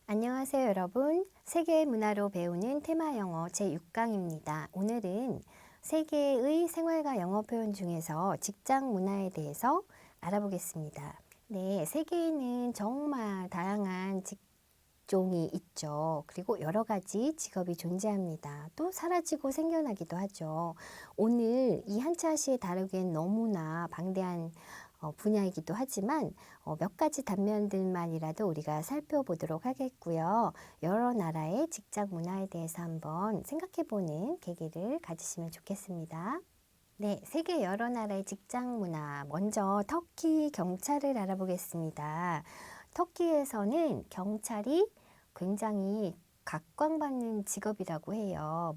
안녕하세요, 여러분. 세계 문화로 배우는 테마 영어 제6강입니다. 오늘은 세계의 생활과 영어 표현 중에서 직장 문화에 대해서 알아보겠습니다. 네, 세계에는 정말 다양한 직종이 있죠. 그리고 여러 가지 직업이 존재합니다. 또 사라지고 생겨나기도 하죠. 오늘 이 한 차시에 다루기엔 너무나 방대한 분야이기도 하지만 몇 가지 단면들만이라도 우리가 살펴보도록 하겠고요. 여러 나라의 직장 문화에 대해서 한번 생각해보는 계기를 가지시면 좋겠습니다. 네, 세계 여러 나라의 직장 문화. 먼저 터키 경찰을 알아보겠습니다. 터키에서는 경찰이 굉장히 각광받는 직업이라고 해요.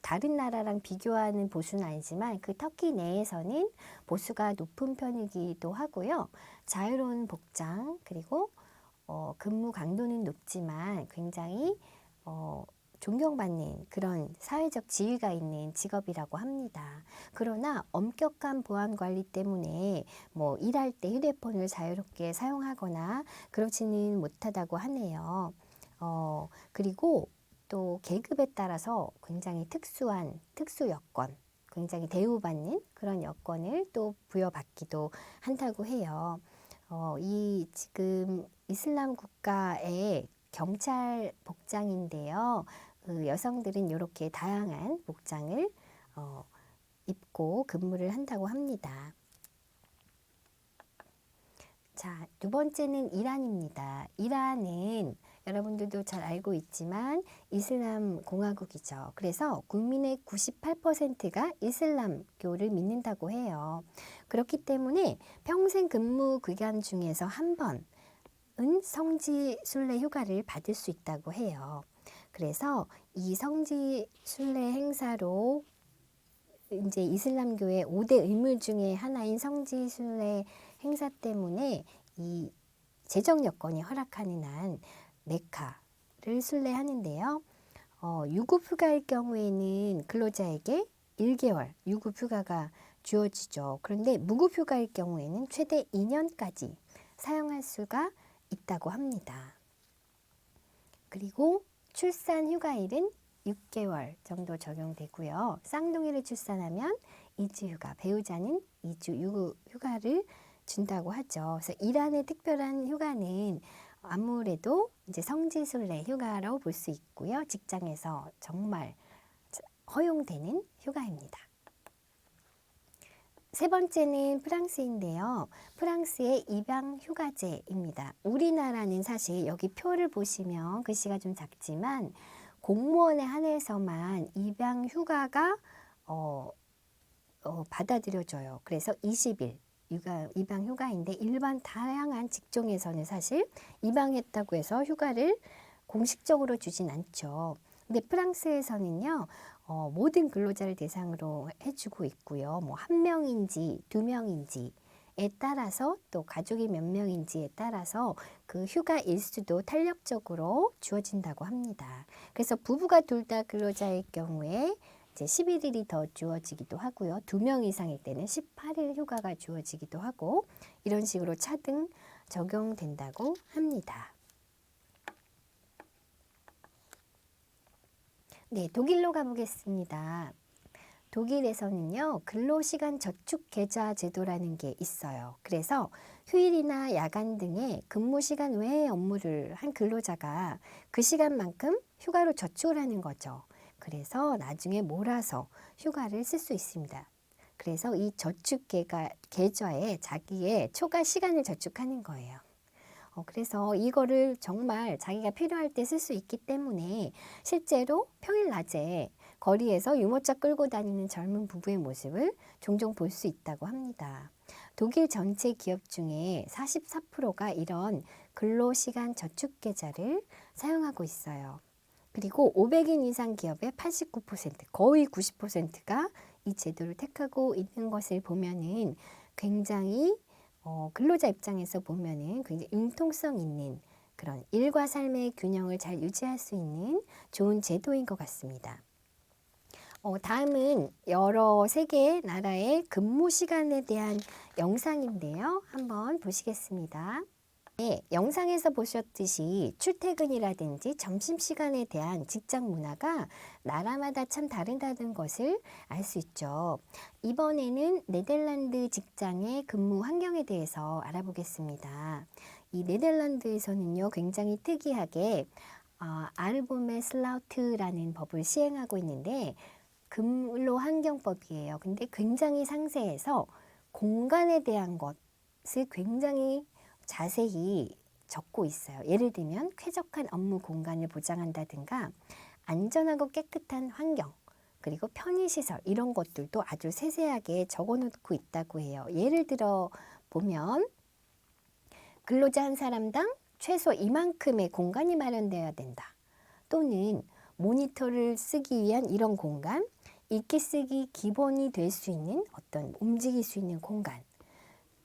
다른 나라랑 비교하는 보수는 아니지만 그 터키 내에서는 보수가 높은 편이기도 하고요. 자유로운 복장 그리고 근무 강도는 높지만 굉장히 존경받는 그런 사회적 지위가 있는 직업이라고 합니다. 그러나 엄격한 보안 관리 때문에 일할 때 휴대폰을 자유롭게 사용하거나 그러지는 못하다고 하네요. 그리고 또 계급에 따라서 굉장히 특수한 특수 여건, 굉장히 대우받는 그런 여건을 또 부여받기도 한다고 해요. 이 지금 이슬람 국가의 경찰 복장인데요. 그 여성들은 이렇게 다양한 복장을 입고 근무를 한다고 합니다. 자, 두 번째는 이란입니다. 이란은 여러분들도 잘 알고 있지만 이슬람 공화국이죠. 그래서 국민의 98%가 이슬람교를 믿는다고 해요. 그렇기 때문에 평생 근무 기간 중에서 한 번은 성지 순례 휴가를 받을 수 있다고 해요. 그래서 이 성지 순례 행사로 이제 이슬람교의 5대 의무 중에 하나인 성지 순례 행사 때문에 이 재정 여건이 허락하는 한 메카를 순례하는데요. 유급 휴가일 경우에는 근로자에게 1개월 유급 휴가가 주어지죠. 그런데 무급 휴가일 경우에는 최대 2년까지 사용할 수가 있다고 합니다. 그리고 출산 휴가일은 6개월 정도 적용되고요. 쌍둥이를 출산하면 2주 휴가, 배우자는 2주 휴가를 준다고 하죠. 그래서 이란의 특별한 휴가는 아무래도 이제 성지순례 휴가로 볼 수 있고요. 직장에서 정말 허용되는 휴가입니다. 세 번째는 프랑스인데요. 프랑스의 입양 휴가제입니다. 우리나라는 사실 여기 표를 보시면 글씨가 좀 작지만 공무원에 한해서만 입양 휴가가 받아들여져요. 그래서 20일 입양 휴가인데 일반 다양한 직종에서는 사실 입양했다고 해서 휴가를 공식적으로 주진 않죠. 근데 프랑스에서는요, 모든 근로자를 대상으로 해주고 있고요. 한 명인지 두 명인지에 따라서 또 가족이 몇 명인지에 따라서 그 휴가 일수도 탄력적으로 주어진다고 합니다. 그래서 부부가 둘 다 근로자일 경우에 이제 11일이 더 주어지기도 하고요. 2명 이상일 때는 18일 휴가가 주어지기도 하고 이런 식으로 차등 적용된다고 합니다. 네, 독일로 가보겠습니다. 독일에서는요, 근로시간 저축 계좌 제도라는 게 있어요. 그래서 휴일이나 야간 등의 근무시간 외의 업무를 한 근로자가 그 시간만큼 휴가로 저축을 하는 거죠. 그래서 나중에 몰아서 휴가를 쓸 수 있습니다. 그래서 이 저축 계좌에 자기의 초과 시간을 저축하는 거예요. 그래서 이거를 정말 자기가 필요할 때 쓸 수 있기 때문에 실제로 평일 낮에 거리에서 유모차 끌고 다니는 젊은 부부의 모습을 종종 볼 수 있다고 합니다. 독일 전체 기업 중에 44%가 이런 근로시간 저축 계좌를 사용하고 있어요. 그리고 500인 이상 기업의 89%, 거의 90%가 이 제도를 택하고 있는 것을 보면은 굉장히 근로자 입장에서 보면은 굉장히 융통성 있는 그런 일과 삶의 균형을 잘 유지할 수 있는 좋은 제도인 것 같습니다. 다음은 여러 세계 나라의 근무 시간에 대한 영상인데요. 한번 보시겠습니다. 네, 영상에서 보셨듯이 출퇴근이라든지 점심시간에 대한 직장 문화가 나라마다 참 다르다는 것을 알 수 있죠. 이번에는 네덜란드 직장의 근무 환경에 대해서 알아보겠습니다. 이 네덜란드에서는요, 굉장히 특이하게 아르보메 슬라우트라는 법을 시행하고 있는데 근로 환경법이에요. 근데 굉장히 상세해서 공간에 대한 것을 굉장히 자세히 적고 있어요. 예를 들면 쾌적한 업무 공간을 보장한다든가 안전하고 깨끗한 환경, 그리고 편의시설 이런 것들도 아주 세세하게 적어놓고 있다고 해요. 예를 들어 보면 근로자 한 사람당 최소 이만큼의 공간이 마련되어야 된다. 또는 모니터를 쓰기 위한 이런 공간, 읽기 쓰기 기본이 될 수 있는 어떤 움직일 수 있는 공간,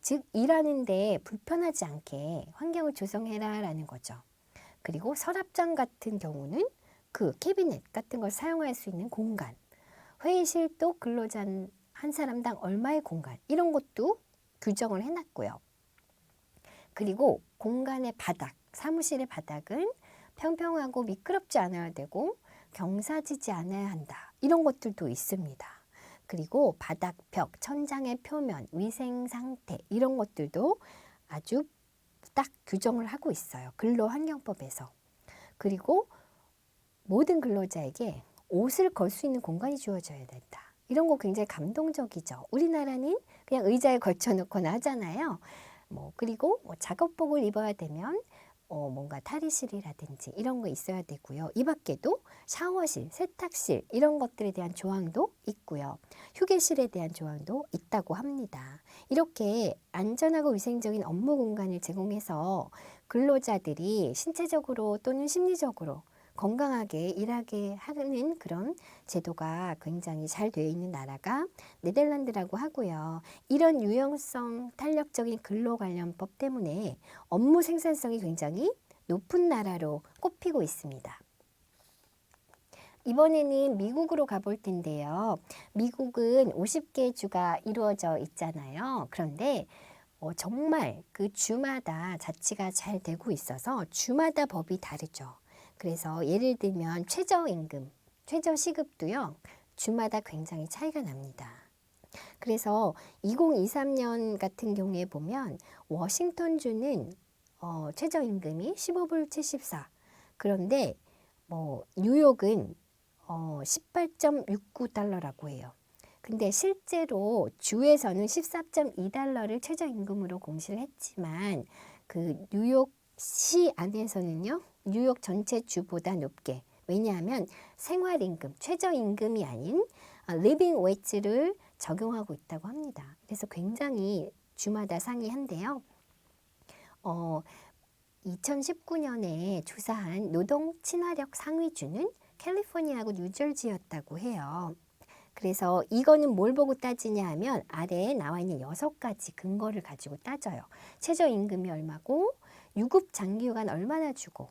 즉 일하는데 불편하지 않게 환경을 조성해라 라는 거죠. 그리고 서랍장 같은 경우는 그 캐비넷 같은 걸 사용할 수 있는 공간, 회의실도 근로자 한 사람당 얼마의 공간, 이런 것도 규정을 해놨고요. 그리고 공간의 바닥, 사무실의 바닥은 평평하고 미끄럽지 않아야 되고 경사지지 않아야 한다. 이런 것들도 있습니다. 그리고 바닥, 벽, 천장의 표면, 위생 상태 이런 것들도 아주 딱 규정을 하고 있어요. 근로환경법에서. 그리고 모든 근로자에게 옷을 걸 수 있는 공간이 주어져야 된다. 이런 거 굉장히 감동적이죠. 우리나라는 그냥 의자에 걸쳐놓거나 하잖아요. 그리고 작업복을 입어야 되면 뭔가 탈의실이라든지 이런 거 있어야 되고요. 이 밖에도 샤워실, 세탁실 이런 것들에 대한 조항도 있고요. 휴게실에 대한 조항도 있다고 합니다. 이렇게 안전하고 위생적인 업무 공간을 제공해서 근로자들이 신체적으로 또는 심리적으로 건강하게 일하게 하는 그런 제도가 굉장히 잘 되어 있는 나라가 네덜란드라고 하고요. 이런 유연성 탄력적인 근로 관련법 때문에 업무 생산성이 굉장히 높은 나라로 꼽히고 있습니다. 이번에는 미국으로 가볼 텐데요. 미국은 50개 주가 이루어져 있잖아요. 그런데 정말 그 주마다 자치가 잘 되고 있어서 주마다 법이 다르죠. 그래서 예를 들면 최저임금, 최저시급도요. 주마다 굉장히 차이가 납니다. 그래서 2023년 같은 경우에 보면 워싱턴주는 최저임금이 15불 74. 그런데 뉴욕은 18.69달러라고 해요. 근데 실제로 주에서는 14.2달러를 최저임금으로 공시를 했지만 그 뉴욕시 안에서는요. 뉴욕 전체 주보다 높게. 왜냐하면 생활임금, 최저임금이 아닌 리빙 웨이지를 적용하고 있다고 합니다. 그래서 굉장히 주마다 상이한데요. 2019년에 조사한 노동 친화력 상위주는 캘리포니아하고 뉴저지였다고 해요. 그래서 이거는 뭘 보고 따지냐 하면 아래에 나와 있는 6가지 근거를 가지고 따져요. 최저임금이 얼마고, 유급 장기휴가는 얼마나 주고,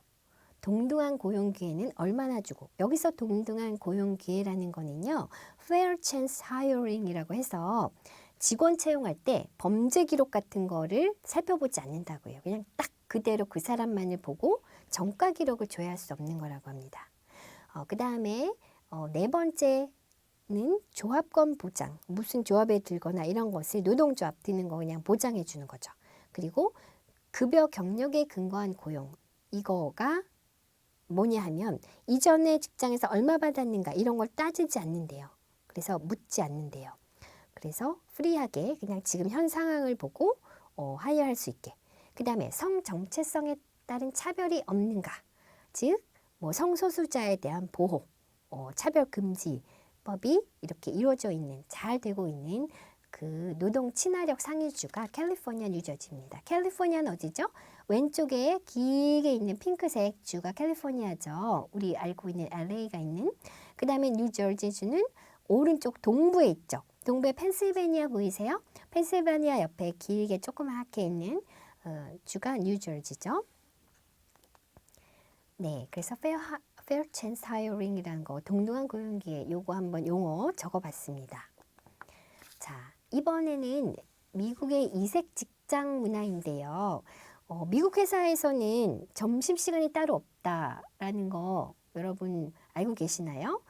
동등한 고용기회는 얼마나 주고, 여기서 동등한 고용기회라는 거는요. Fair Chance Hiring이라고 해서 직원 채용할 때 범죄 기록 같은 거를 살펴보지 않는다고 해요. 그냥 딱 그대로 그 사람만을 보고 정가 기록을 조회할 수 없는 거라고 합니다. 그 다음에 네 번째는 조합권 보장, 무슨 조합에 들거나 이런 것을 노동조합 드는 거 그냥 보장해 주는 거죠. 그리고 급여 경력에 근거한 고용, 이거가 뭐냐 하면 이전에 직장에서 얼마 받았는가 이런 걸 따지지 않는데요. 그래서 묻지 않는데요. 그래서 프리하게 그냥 지금 현 상황을 보고 하여할 수 있게. 그 다음에 성 정체성에 따른 차별이 없는가. 즉 성소수자에 대한 보호, 차별 금지법이 이렇게 이루어져 있는, 잘 되고 있는 그 노동 친화력 상위주가 캘리포니아 뉴저지입니다. 캘리포니아는 어디죠? 왼쪽에 길게 있는 핑크색 주가 캘리포니아죠. 우리 알고 있는 LA가 있는. 그 다음에 뉴저지주는 오른쪽 동부에 있죠. 동부에 펜실베니아 보이세요? 펜실베니아 옆에 길게 조그맣게 있는 주가 뉴저지죠. 네, 그래서 Fair Chance Hiring이라는 거, 동등한 고용기회, 요거 한번 용어 적어봤습니다. 자, 이번에는 미국의 이색 직장 문화인데요. 미국 회사에서는 점심시간이 따로 없다라는 거 여러분 알고 계시나요?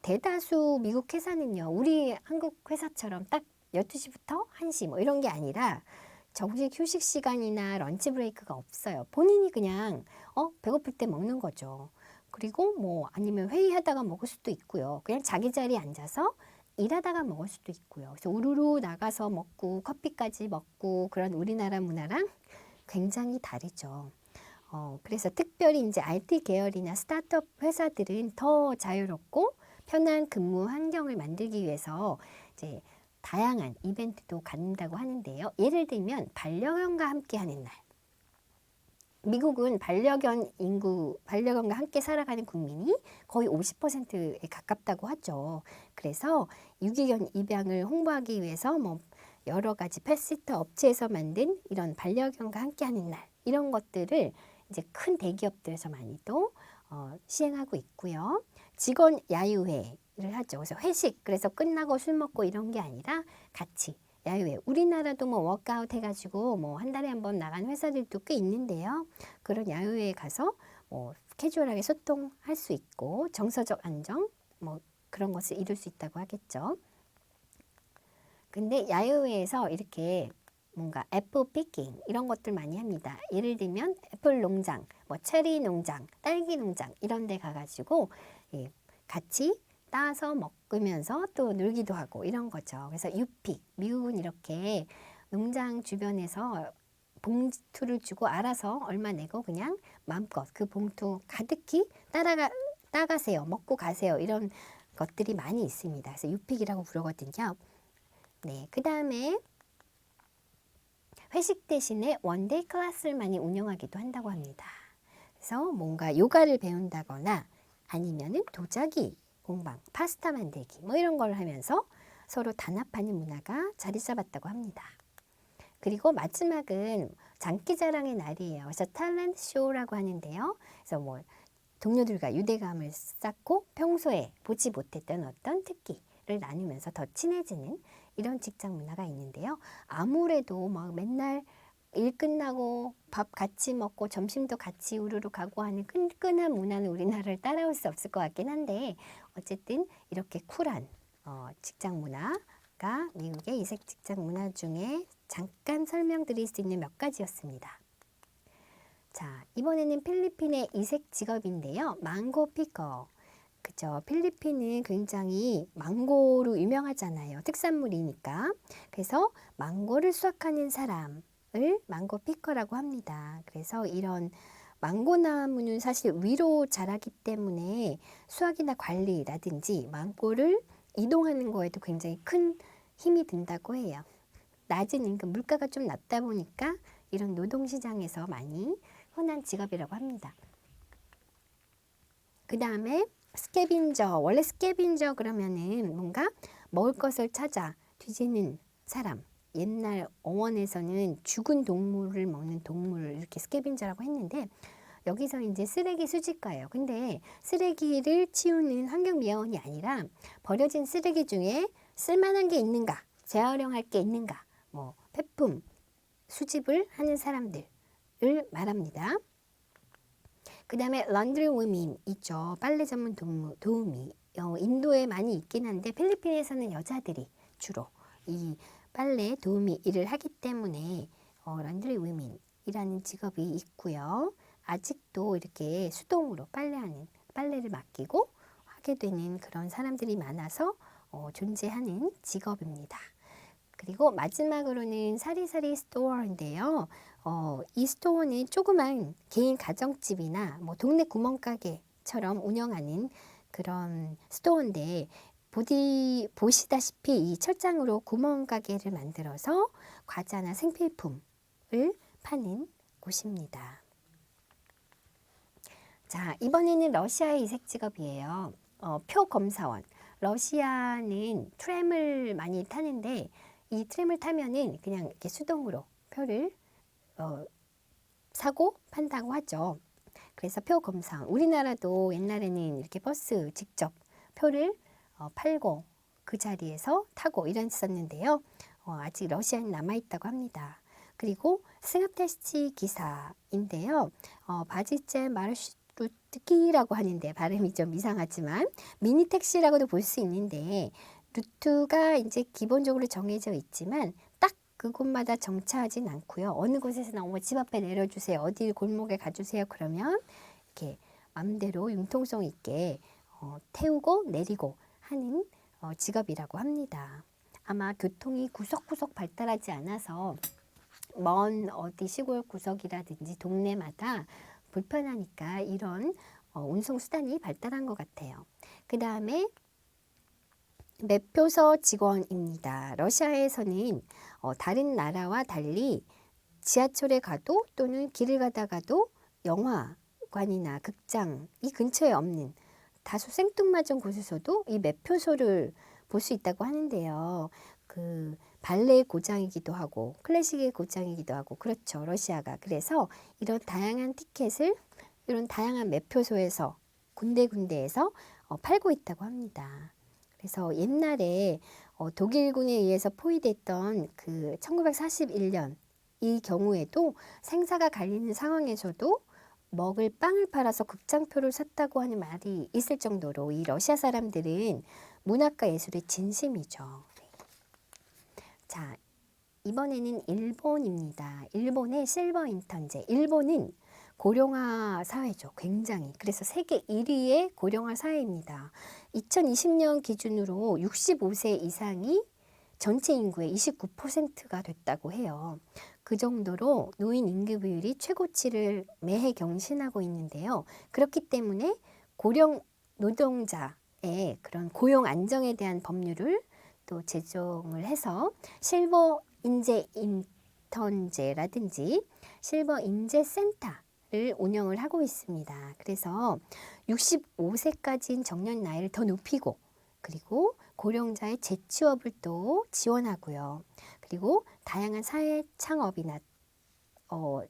대다수 미국 회사는요, 우리 한국 회사처럼 딱 12시부터 1시 뭐 이런 게 아니라 정식 휴식 시간이나 런치 브레이크가 없어요. 본인이 그냥 배고플 때 먹는 거죠. 그리고 뭐 아니면 회의하다가 먹을 수도 있고요. 그냥 자기 자리에 앉아서 일하다가 먹을 수도 있고요. 그래서 우르르 나가서 먹고 커피까지 먹고 그런 우리나라 문화랑 굉장히 다르죠. 그래서 특별히 이제 IT 계열이나 스타트업 회사들은 더 자유롭고 편한 근무 환경을 만들기 위해서 이제 다양한 이벤트도 갖는다고 하는데요. 예를 들면 반려견과 함께 하는 날. 미국은 반려견과 함께 살아가는 국민이 거의 50%에 가깝다고 하죠. 그래서 유기견 입양을 홍보하기 위해서 뭐 여러 가지 펫시터 업체에서 만든 이런 반려견과 함께하는 날 이런 것들을 이제 큰 대기업들에서 많이도 시행하고 있고요. 직원 야유회를 하죠. 그래서 회식, 그래서 끝나고 술 먹고 이런 게 아니라 같이 야유회. 우리나라도 뭐 워크아웃 해가지고 뭐 한 달에 한 번 나간 회사들도 꽤 있는데요. 그런 야유회에 가서 뭐 캐주얼하게 소통할 수 있고 정서적 안정 뭐 그런 것을 이룰 수 있다고 하겠죠. 근데 야유회에서 이렇게 뭔가 애플 피킹 이런 것들 많이 합니다. 예를 들면 애플 농장, 뭐 체리 농장, 딸기 농장 이런 데 가가지고 같이 따서 먹으면서 또 놀기도 하고 이런 거죠. 그래서 유픽, 미국은 이렇게 농장 주변에서 봉투를 주고 알아서 얼마 내고 그냥 마음껏 그 봉투 가득히 따가세요. 먹고 가세요. 이런 것들이 많이 있습니다. 그래서 유픽이라고 부르거든요. 네, 그 다음에 회식 대신에 원데이 클래스를 많이 운영하기도 한다고 합니다. 그래서 뭔가 요가를 배운다거나 아니면은 도자기 공방, 파스타 만들기 뭐 이런 걸 하면서 서로 단합하는 문화가 자리 잡았다고 합니다. 그리고 마지막은 장기자랑의 날이에요. 그래서 탤런트 쇼라고 하는데요. 그래서 뭐 동료들과 유대감을 쌓고 평소에 보지 못했던 어떤 특기를 나누면서 더 친해지는 이런 직장 문화가 있는데요. 아무래도 막 맨날 일 끝나고 밥 같이 먹고 점심도 같이 우르르 가고 하는 끈끈한 문화는 우리나라를 따라올 수 없을 것 같긴 한데 어쨌든 이렇게 쿨한 직장 문화가 미국의 이색 직장 문화 중에 잠깐 설명드릴 수 있는 몇 가지였습니다. 자, 이번에는 필리핀의 이색 직업인데요. 망고 피커. 그죠. 필리핀은 굉장히 망고로 유명하잖아요. 특산물이니까. 그래서 망고를 수확하는 사람을 망고 피커라고 합니다. 그래서 이런 망고 나무는 사실 위로 자라기 때문에 수확이나 관리라든지 망고를 이동하는 거에도 굉장히 큰 힘이 든다고 해요. 낮은 임금, 물가가 좀 낮다 보니까 이런 노동시장에서 많이 흔한 직업이라고 합니다. 그 다음에 스캐빈저, 원래 스캐빈저 그러면은 뭔가 먹을 것을 찾아 뒤지는 사람. 옛날 어원에서는 죽은 동물을 먹는 동물을 이렇게 스캐빈저라고 했는데 여기서 이제 쓰레기 수집가예요. 근데 쓰레기를 치우는 환경미화원이 아니라 버려진 쓰레기 중에 쓸만한 게 있는가, 재활용할 게 있는가, 뭐 폐품 수집을 하는 사람들을 말합니다. 그 다음에 런드리 우먼 있죠. 빨래 전문 도우미. 인도에 많이 있긴 한데 필리핀에서는 여자들이 주로 이 빨래 도우미 일을 하기 때문에 런드리 우먼이라는 직업이 있고요. 아직도 이렇게 수동으로 빨래를 맡기고 하게 되는 그런 사람들이 많아서 존재하는 직업입니다. 그리고 마지막으로는 사리사리 스토어인데요. 이 스토어는 조그만 개인 가정집이나 뭐 동네 구멍가게처럼 운영하는 그런 스토어인데 보시다시피 이 철장으로 구멍가게를 만들어서 과자나 생필품을 파는 곳입니다. 자, 이번에는 러시아의 이색 직업이에요. 표검사원. 러시아는 트램을 많이 타는데 이 트램을 타면은 그냥 이렇게 수동으로 표를 사고 판다고 하죠. 그래서 표검사원. 우리나라도 옛날에는 이렇게 버스 직접 표를 팔고 그 자리에서 타고 이랬었는데요. 아직 러시아는 남아있다고 합니다. 그리고 승합 택시 기사인데요. 바지째 마르슈루트키라고 하는데 발음이 좀 이상하지만 미니 택시라고도 볼 수 있는데 루트가 이제 기본적으로 정해져 있지만 딱 그곳마다 정차하진 않고요. 어느 곳에서나 집 앞에 내려주세요. 어디 골목에 가주세요. 그러면 이렇게 마음대로 융통성 있게 태우고 내리고 하는 직업이라고 합니다. 아마 교통이 구석구석 발달하지 않아서 먼 어디 시골 구석이라든지 동네마다 불편하니까 이런 운송수단이 발달한 것 같아요. 그 다음에 매표소 직원입니다. 러시아에서는 다른 나라와 달리 지하철에 가도 또는 길을 가다가도 영화관이나 극장 이 근처에 없는 다소 생뚱맞은 곳에서도 이 매표소를 볼 수 있다고 하는데요. 그 발레의 고장이기도 하고 클래식의 고장이기도 하고 그렇죠. 러시아가. 그래서 이런 다양한 티켓을 이런 다양한 매표소에서 군데군데에서 팔고 있다고 합니다. 그래서 옛날에 독일군에 의해서 포위됐던 그 1941년 이 경우에도 생사가 갈리는 상황에서도 먹을 빵을 팔아서 극장표를 샀다고 하는 말이 있을 정도로 이 러시아 사람들은 문학과 예술의 진심이죠. 자, 이번에는 일본입니다. 일본의 실버 인턴제. 일본은 고령화 사회죠. 굉장히. 그래서 세계 1위의 고령화 사회입니다. 2020년 기준으로 65세 이상이 전체 인구의 29%가 됐다고 해요. 그 정도로 노인 인구 비율이 최고치를 매해 경신하고 있는데요. 그렇기 때문에 고령 노동자의 그런 고용 안정에 대한 법률을 또 제정을 해서 실버 인재 인턴제라든지 실버 인재 센터를 운영을 하고 있습니다. 그래서 65세까지인 정년 나이를 더 높이고 그리고 고령자의 재취업을 또 지원하고요. 그리고 다양한 사회 창업이나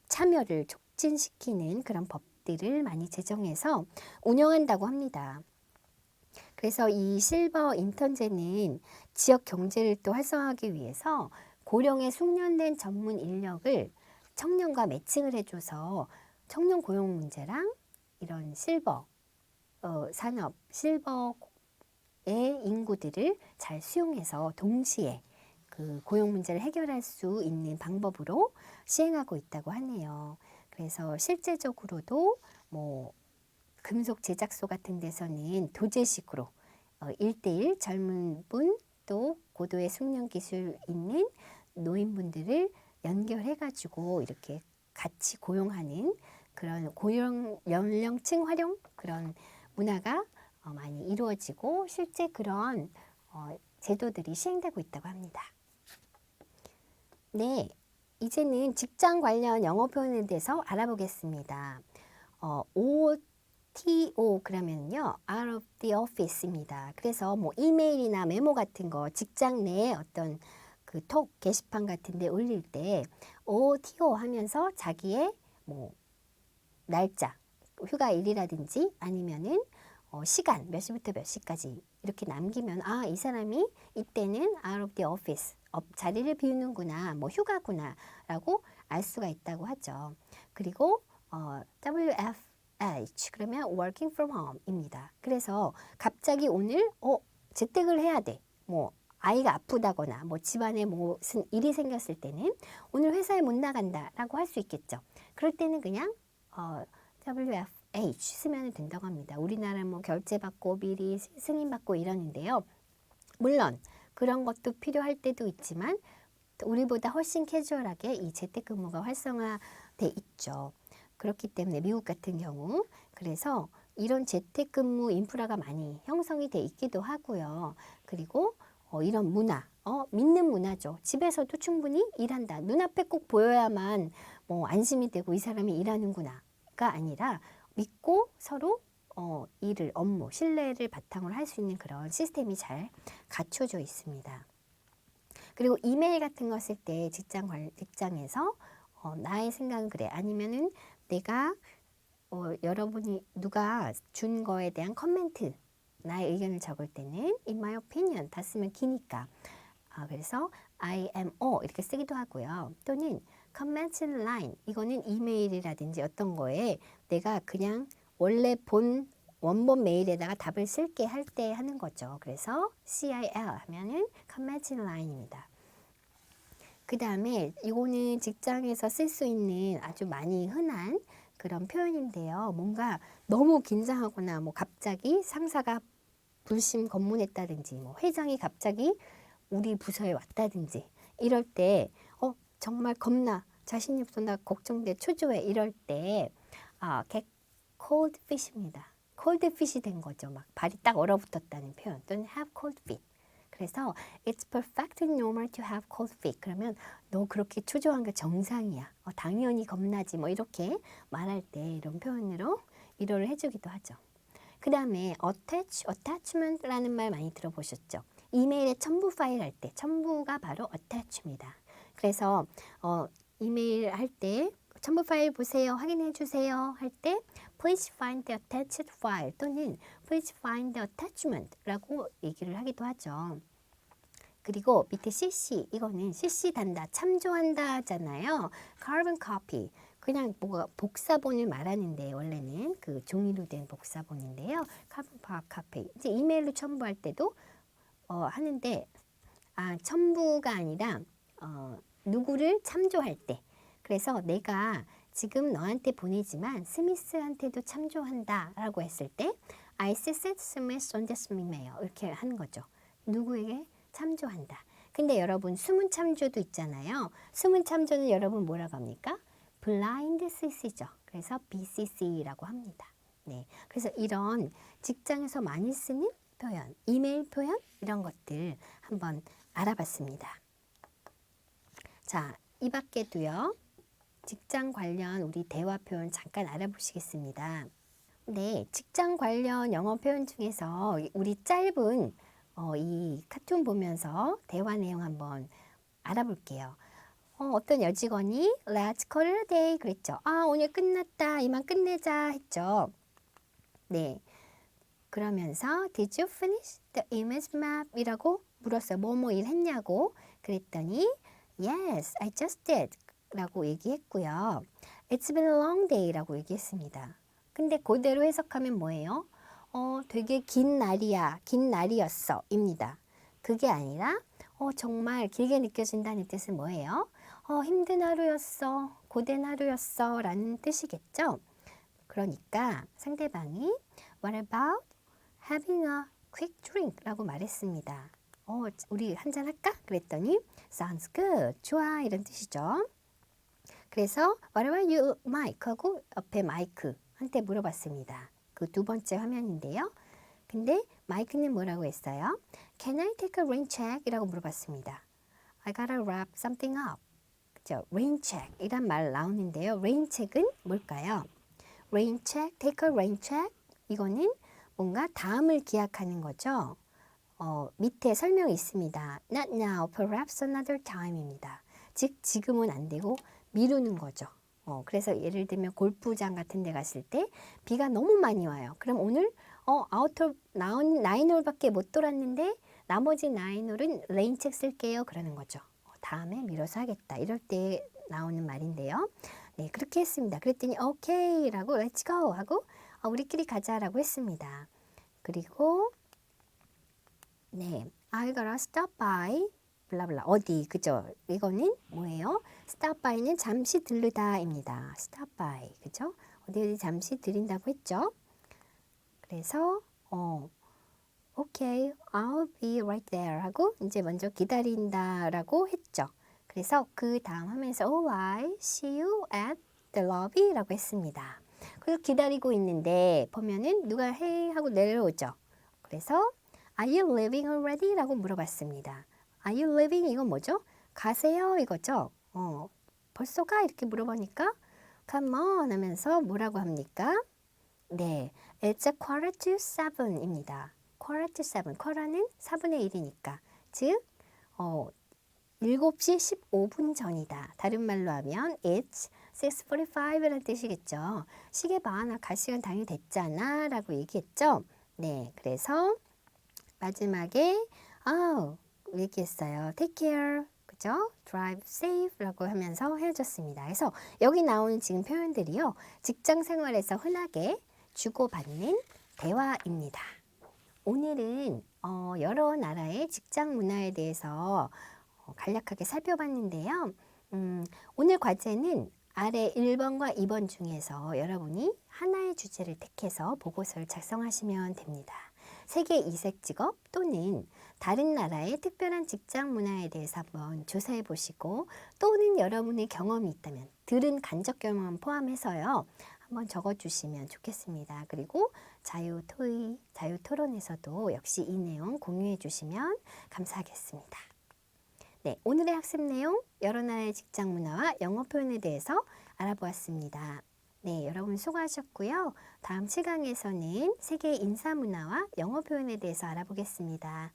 참여를 촉진시키는 그런 법들을 많이 제정해서 운영한다고 합니다. 그래서 이 실버 인턴제는 지역 경제를 또 활성화하기 위해서 고령의 숙련된 전문 인력을 청년과 매칭을 해줘서 청년 고용 문제랑 이런 실버 산업, 실버의 인구들을 잘 수용해서 동시에 그 고용 문제를 해결할 수 있는 방법으로 시행하고 있다고 하네요. 그래서 실제적으로도 뭐 금속 제작소 같은 데서는 도제식으로 1대1 젊은 분 또 고도의 숙련 기술 있는 노인분들을 연결해가지고 이렇게 같이 고용하는 그런 고용 연령층 활용 그런 문화가 많이 이루어지고 실제 그런 제도들이 시행되고 있다고 합니다. 네, 이제는 직장 관련 영어 표현에 대해서 알아보겠습니다. OTO 그러면요, out of the office입니다. 그래서 뭐 이메일이나 메모 같은 거 직장 내에 어떤 그 톡 게시판 같은 데 올릴 때 OTO 하면서 자기의 뭐 날짜, 휴가일이라든지 아니면은 시간 몇 시부터 몇 시까지 이렇게 남기면 아, 이 사람이 이때는 out of the office 자리를 비우는구나, 뭐 휴가구나 라고 알 수가 있다고 하죠. 그리고 WFH 그러면 working from home입니다. 그래서 갑자기 오늘 재택을 해야 돼. 뭐 아이가 아프다거나 뭐 집안에 무슨 일이 생겼을 때는 오늘 회사에 못 나간다 라고 할 수 있겠죠. 그럴 때는 그냥 WFH 쓰면 된다고 합니다. 우리나라 뭐 결제받고 미리 승인받고 이러는데요. 물론 그런 것도 필요할 때도 있지만 우리보다 훨씬 캐주얼하게 이 재택근무가 활성화돼 있죠. 그렇기 때문에 미국 같은 경우 그래서 이런 재택근무 인프라가 많이 형성이 돼 있기도 하고요. 그리고 이런 문화, 믿는 문화죠. 집에서도 충분히 일한다. 눈앞에 꼭 보여야만 뭐 안심이 되고 이 사람이 일하는구나가 아니라 믿고 서로 일을, 업무, 신뢰를 바탕으로 할 수 있는 그런 시스템이 잘 갖춰져 있습니다. 그리고 이메일 같은 거 쓸 때 직장에서 나의 생각은 그래. 아니면은 내가 여러분이 누가 준 거에 대한 커멘트, 나의 의견을 적을 때는 in my opinion 다 쓰면 기니까 그래서 I am 이렇게 쓰기도 하고요. 또는 comment line 이거는 이메일이라든지 어떤 거에 내가 그냥 원래 원본 메일에다가 답을 쓸게 할 때 하는 거죠. 그래서 CIL 하면은 comment line입니다. 그 다음에 이거는 직장에서 쓸 수 있는 아주 많이 흔한 그런 표현인데요. 뭔가 너무 긴장하거나 뭐 갑자기 상사가 불심 검문했다든지 뭐 회장이 갑자기 우리 부서에 왔다든지 이럴 때 정말 겁나 자신이 없어 나 걱정돼 초조해 이럴 때 get cold feet입니다. cold feet이 된 거죠. 막 발이 딱 얼어붙었다는 표현 또는 have cold feet. 그래서 it's perfectly normal to have cold feet. 그러면 너 그렇게 초조한 게 정상이야. 당연히 겁나지. 뭐 이렇게 말할 때 이런 표현으로 위로를 해주기도 하죠. 그 다음에 attachment라는 말 많이 들어보셨죠? 이메일에 첨부 파일 할 때 첨부가 바로 attach입니다. 그래서 이메일 할 때 첨부 파일 보세요, 확인해 주세요 할 때 please find the attached file 또는 please find the attachment라고 얘기를 하기도 하죠. 그리고 밑에 CC 이거는 CC 단다 참조한다 하잖아요. carbon copy 그냥 뭐가 복사본을 말하는데 원래는 그 종이로 된 복사본인데요. carbon copy 이제 이메일로 첨부할 때도 하는데 첨부가 아니라 누구를 참조할 때 그래서 내가 지금 너한테 보내지만 스미스한테도 참조한다 라고 했을 때 I CC'd Smith on this email 이렇게 하는 거죠. 누구에게 참조한다. 근데 여러분 숨은 참조도 있잖아요. 숨은 참조는 여러분 뭐라고 합니까? 블라인드 CC죠. 그래서 BCC라고 합니다. 네, 그래서 이런 직장에서 많이 쓰는 표현, 이메일 표현 이런 것들 한번 알아봤습니다. 자, 이 밖에도요. 직장 관련 우리 대화 표현 잠깐 알아보시겠습니다. 네, 직장 관련 영어 표현 중에서 우리 짧은 이 카툰 보면서 대화 내용 한번 알아볼게요. 어떤 여직원이 Let's call it a day 그랬죠. 오늘 끝났다. 이만 끝내자 했죠. 네, 그러면서 Did you finish the image map? 이라고 물었어요. 뭐뭐 일 했냐고. 그랬더니 Yes, I just did. 라고 얘기했고요. It's been a long day 라고 얘기했습니다. 근데 그대로 해석하면 뭐예요? 되게 긴 날이야, 긴 날이었어 입니다. 그게 아니라 정말 길게 느껴진다는 뜻은 뭐예요? 힘든 하루였어, 고된 하루였어 라는 뜻이겠죠? 그러니까 상대방이 What about having a quick drink? 라고 말했습니다. 우리 한잔 할까? 그랬더니 Sounds good, 좋아 이런 뜻이죠. 그래서 What about you, Mike? 하고 옆에 마이크한테 물어봤습니다. 그 두 번째 화면인데요. 근데 마이크는 뭐라고 했어요? Can I take a rain check? 이라고 물어봤습니다. I gotta wrap something up. 그죠? rain check 이란 말 나오는데요. rain check은 뭘까요? rain check, take a rain check 이거는 뭔가 다음을 기약하는 거죠. 밑에 설명이 있습니다. Not now, perhaps another time입니다. 즉 지금은 안 되고 미루는 거죠. 그래서 예를 들면 골프장 같은 데 갔을 때 비가 너무 많이 와요. 그럼 오늘 아웃홀 9홀밖에 못 돌았는데 나머지 9홀은 레인책 쓸게요. 그러는 거죠. 다음에 미뤄서 하겠다. 이럴 때 나오는 말인데요. 네, 그렇게 했습니다. 그랬더니 오케이 라고 let's go 하고 우리끼리 가자라고 했습니다. 그리고 네, I gotta stop by 블라블라 어디 그죠? 이거는 뭐예요? stop by는 잠시 들르다입니다. stop by 그죠? 어디 잠시 들린다고 했죠? 그래서 okay, I'll be right there 하고 이제 먼저 기다린다라고 했죠. 그래서 그 다음 화면에서 oh, I see you at the lobby 라고 했습니다. 그래서 기다리고 있는데 보면은 누가 hey 하고 내려오죠. 그래서 Are you leaving already? 라고 물어봤습니다. Are you leaving? 이건 뭐죠? 가세요 이거죠. 벌써 가? 이렇게 물어보니까 come on 하면서 뭐라고 합니까? 네, it's a quarter to seven입니다. quarter to seven, quarter는 4분의 1이니까 즉 7시 15분 전이다. 다른 말로 하면 it's 6:45라는 뜻이겠죠. 시계 봐, 나 갈 시간 당연히 됐잖아 라고 얘기했죠. 네, 그래서 마지막에 얘기했어요. Take care. 맞죠? drive safe라고 하면서 헤어졌습니다. 그래서 여기 나오는 지금 표현들이요. 직장 생활에서 흔하게 주고받는 대화입니다. 오늘은 여러 나라의 직장 문화에 대해서 간략하게 살펴봤는데요. 오늘 과제는 아래 1번과 2번 중에서 여러분이 하나의 주제를 택해서 보고서를 작성하시면 됩니다. 세계 이색 직업 또는 다른 나라의 특별한 직장 문화에 대해서 한번 조사해 보시고 또는 여러분의 경험이 있다면 들은 간접 경험 포함해서요. 한번 적어주시면 좋겠습니다. 그리고 자유 토론에서도 역시 이 내용 공유해 주시면 감사하겠습니다. 네, 오늘의 학습 내용 여러 나라의 직장 문화와 영어 표현에 대해서 알아보았습니다. 네, 여러분 수고하셨고요. 다음 시간에서는 세계 인사 문화와 영어 표현에 대해서 알아보겠습니다.